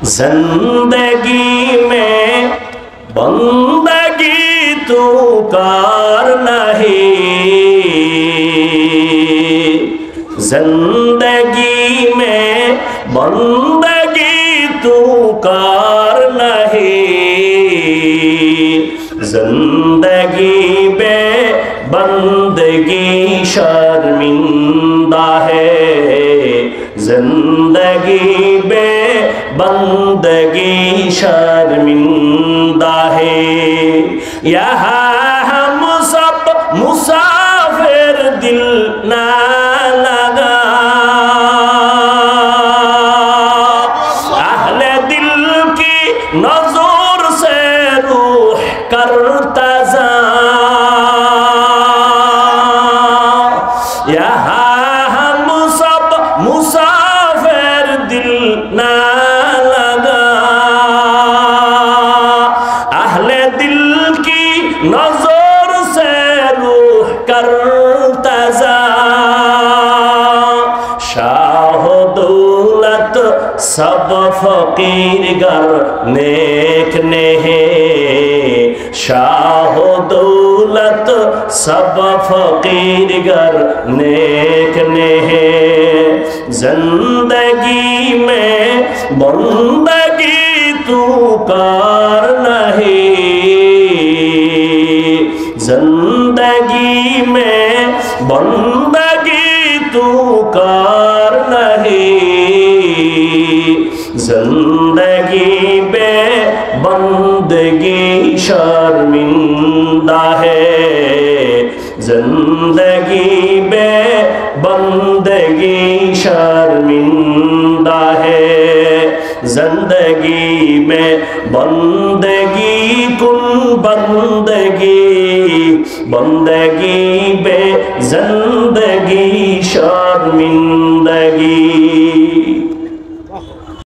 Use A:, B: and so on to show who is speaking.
A: जिंदगी में बंदगी तू कार नहीं, जिंदगी में बंदगी तू कार नहीं, जिंदगी में बंदगी शर्मिंदा है, जिंदगी में बंदगी शर्मिंदा है। यहाँ हम सब मुसाफिर दिल ना लगा, अहले दिल की नजर से रूह करता जा, यहाँ हम सब मुसाफिर दिल ना लगा, अहले दिल की नजर से रूह करता जा। शाह दौलत सब फकीर गर नेक नेहे, शाह दौलत सब फकीर गर नेक नेहे, जिंदगी में बंदगी तू कार नहीं, जिंदगी में बंदगी तू कार नहीं, जिंदगी में बंदगी शर्मिंदा है, जिंदगी में बंदगी शर्मिंदा है, जिंदगी में बंदगी कुन बंदगी, बंदगी में जिंदगी शर्मिंदा